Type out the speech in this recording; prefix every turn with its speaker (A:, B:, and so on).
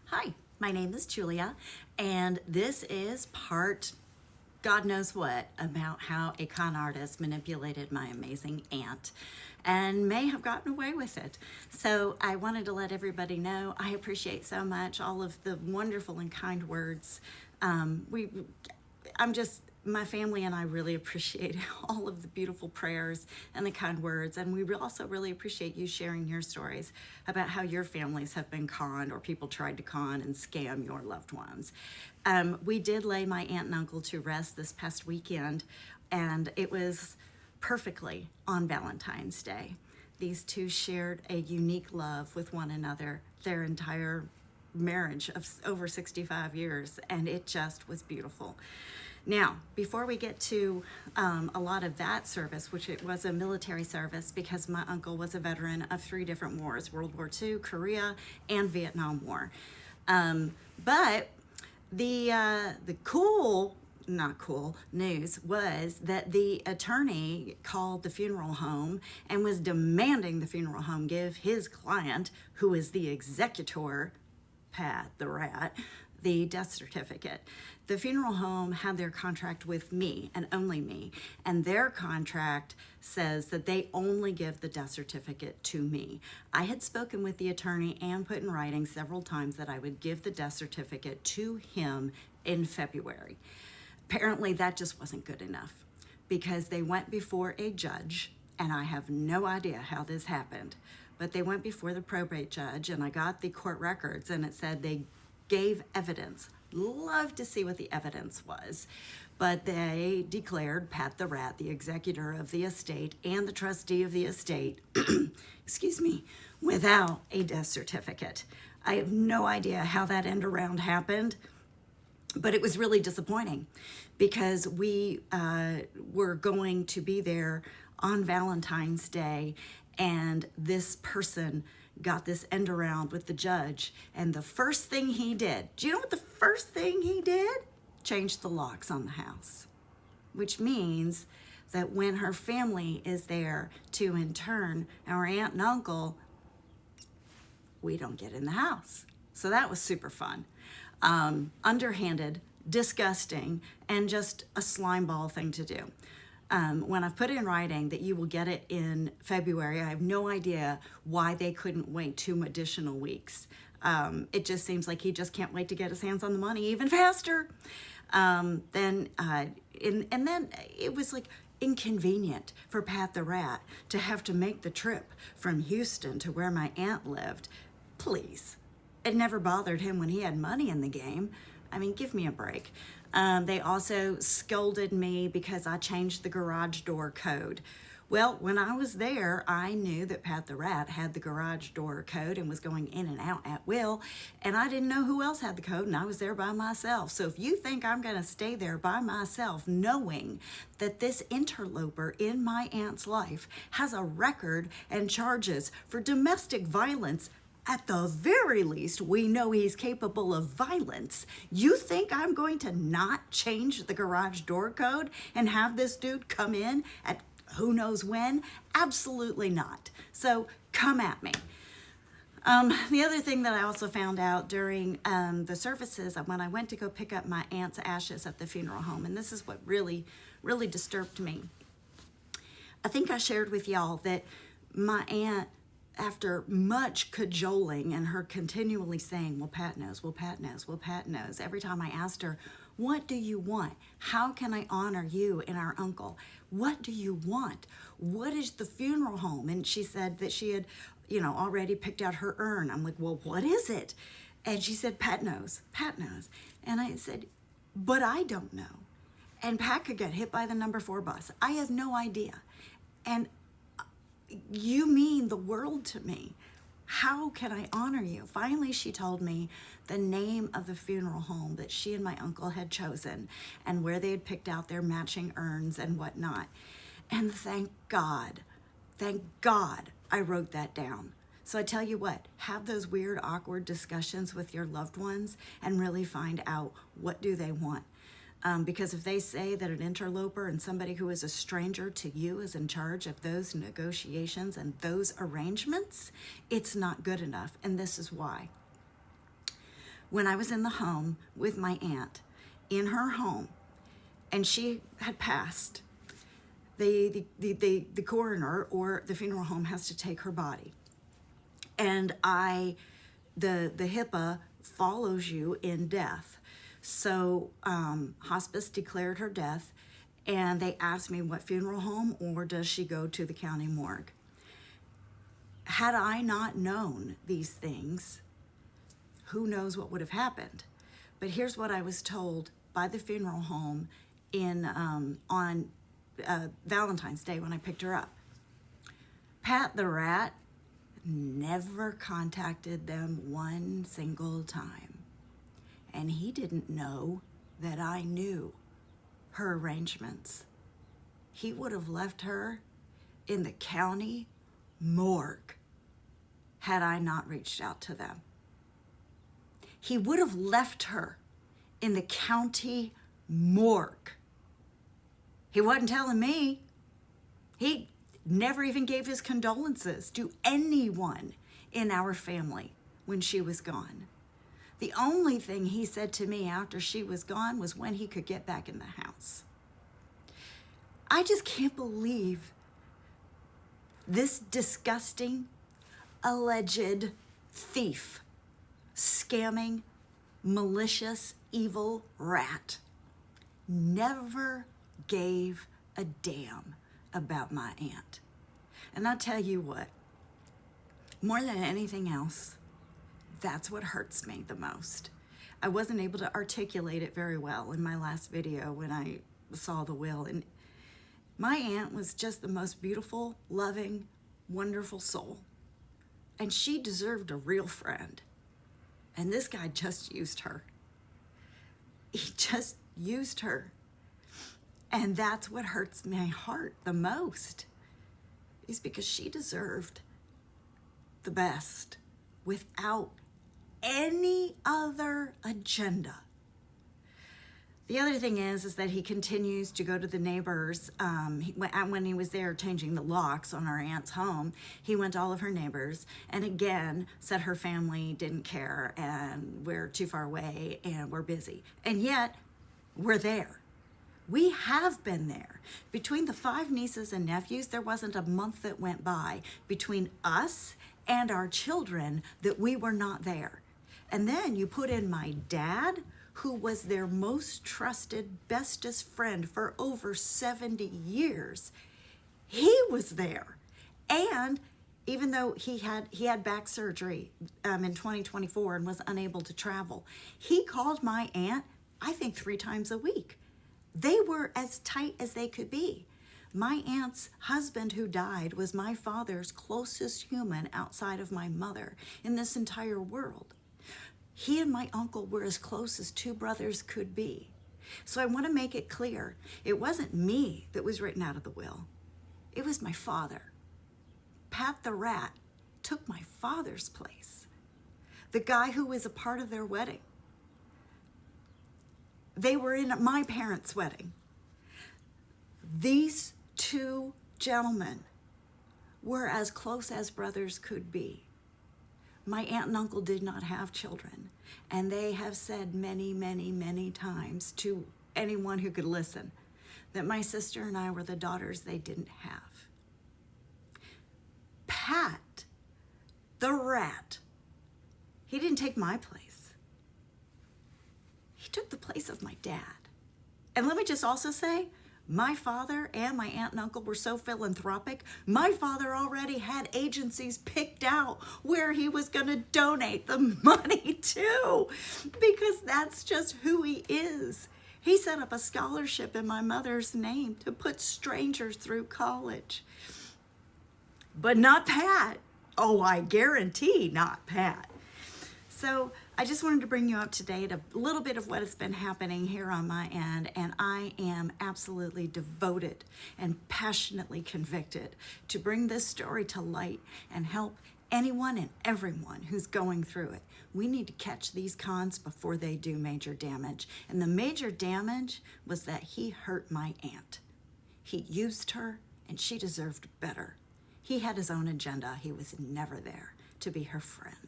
A: Hi, my name is Julia, and this is part God knows what about how a con artist manipulated my amazing aunt and may have gotten away with it. So I wanted to let everybody know I appreciate so much all of the wonderful and kind words. I'm just, my family and I really appreciate all of the beautiful prayers and the kind words. And we also really appreciate you sharing your stories about how your families have been conned or people tried to con and scam your loved ones. We did lay my aunt and uncle to rest this past weekend, and it was perfectly on Valentine's Day. These two shared a unique love with one another their entire marriage of over 65 years, and it just was beautiful. Now, before we get to a lot of that service, which it was a military service because my uncle was a veteran of 3 different wars, World War II, Korea, and Vietnam War. But the cool, not cool news was that the attorney called the funeral home and was demanding the funeral home give his client, who is the executor, Pat the Rat, the death certificate. The funeral home had their contract with me and only me, and their contract says that they only give the death certificate to me. I had spoken with the attorney and put in writing several times that I would give the death certificate to him in February. Apparently that just wasn't good enough because they went before a judge, and I have no idea how this happened, but they went before the probate judge, and I got the court records, and it said they gave evidence. Love to see what the evidence was. But they declared Pat the Rat, the executor of the estate and the trustee of the estate, excuse me, without a death certificate. I have no idea how that end around happened, but it was really disappointing because we were going to be there on Valentine's Day, and this person got this end around with the judge, and the first thing he did, do you know what the first thing he did? Changed the locks on the house, which means that when her family is there to intern our aunt and uncle, we don't get in the house. So that was super fun. Underhanded, disgusting, and just a slime ball thing to do. When I've put in writing that you will get it in February, I have no idea why they couldn't wait 2 additional weeks. It just seems like he just can't wait to get his hands on the money even faster. And then it was like inconvenient for Pat the Rat to have to make the trip from Houston to where my aunt lived. Please. It never bothered him when he had money in the game. I mean, give me a break. They also scolded me because I changed the garage door code. Well, when I was there, I knew that Pat the Rat had the garage door code and was going in and out at will, and I didn't know who else had the code, and I was there by myself. So if you think I'm going to stay there by myself knowing that this interloper in my aunt's life has a record and charges for domestic violence, at the very least, we know he's capable of violence. You think I'm going to not change the garage door code and have this dude come in at who knows when? Absolutely not. So come at me. The other thing that I also found out during the services when I went to go pick up my aunt's ashes at the funeral home, and this is what really, really disturbed me. I think I shared with y'all that my aunt, after much cajoling and her continually saying, well, Pat knows, well, Pat knows, well, Pat knows, every time I asked her, what do you want? How can I honor you and our uncle? What do you want? What is the funeral home? And she said that she had, already picked out her urn. I'm like, well, what is it? And she said, Pat knows, Pat knows. And I said, but I don't know. And Pat could get hit by the number 4 bus. I have no idea. And you mean the world to me. How can I honor you? Finally, she told me the name of the funeral home that she and my uncle had chosen and where they had picked out their matching urns and whatnot. And thank God I wrote that down. So I tell you what, have those weird, awkward discussions with your loved ones and really find out what do they want. Because if they say that an interloper and somebody who is a stranger to you is in charge of those negotiations and those arrangements, it's not good enough. And this is why. when I was in the home with my aunt, in her home, and she had passed, the coroner or the funeral home has to take her body. And the HIPAA follows you in death. So hospice declared her death, and they asked me what funeral home or does she go to the county morgue. Had I not known these things, who knows what would have happened. But here's what I was told by the funeral home on Valentine's Day when I picked her up. Pat the Rat never contacted them one single time. And he didn't know that I knew her arrangements. He would have left her in the county morgue had I not reached out to them. He would have left her in the county morgue. He wasn't telling me. He never even gave his condolences to anyone in our family when she was gone. The only thing he said to me after she was gone was when he could get back in the house. I just can't believe this disgusting, alleged thief, scamming, malicious, evil rat never gave a damn about my aunt. And I'll tell you what, more than anything else, that's what hurts me the most. I wasn't able to articulate it very well in my last video when I saw the will. And my aunt was just the most beautiful, loving, wonderful soul. And she deserved a real friend. And this guy just used her. He just used her. And that's what hurts my heart the most, is because she deserved the best without any other agenda. The other thing is that he continues to go to the neighbors. When he was there changing the locks on our aunt's home, he went to all of her neighbors and again said her family didn't care and we're too far away and we're busy. And yet, we're there. We have been there. Between the 5 nieces and nephews, there wasn't a month that went by between us and our children that we were not there. And then you put in my dad, who was their most trusted, bestest friend for over 70 years. He was there. And even though he had back surgery in 2024 and was unable to travel, he called my aunt, I think 3 times a week. They were as tight as they could be. My aunt's husband who died was my father's closest human outside of my mother in this entire world. He and my uncle were as close as 2 brothers could be. So I want to make it clear, it wasn't me that was written out of the will. It was my father. Pat the Rat took my father's place. The guy who was a part of their wedding. They were in my parents' wedding. These 2 gentlemen were as close as brothers could be. My aunt and uncle did not have children, and they have said many, many, many times to anyone who could listen that my sister and I were the daughters they didn't have. Pat, the Rat, he didn't take my place. He took the place of my dad. And let me just also say, my father and my aunt and uncle were so philanthropic, my father already had agencies picked out where he was going to donate the money to, because that's just who he is. He set up a scholarship in my mother's name to put strangers through college. But not Pat. Oh, I guarantee not Pat. So I just wanted to bring you up to date a little bit of what has been happening here on my end, and I am absolutely devoted and passionately convicted to bring this story to light and help anyone and everyone who's going through it. We need to catch these cons before they do major damage. And the major damage was that he hurt my aunt. He used her, and she deserved better. He had his own agenda. He was never there to be her friend.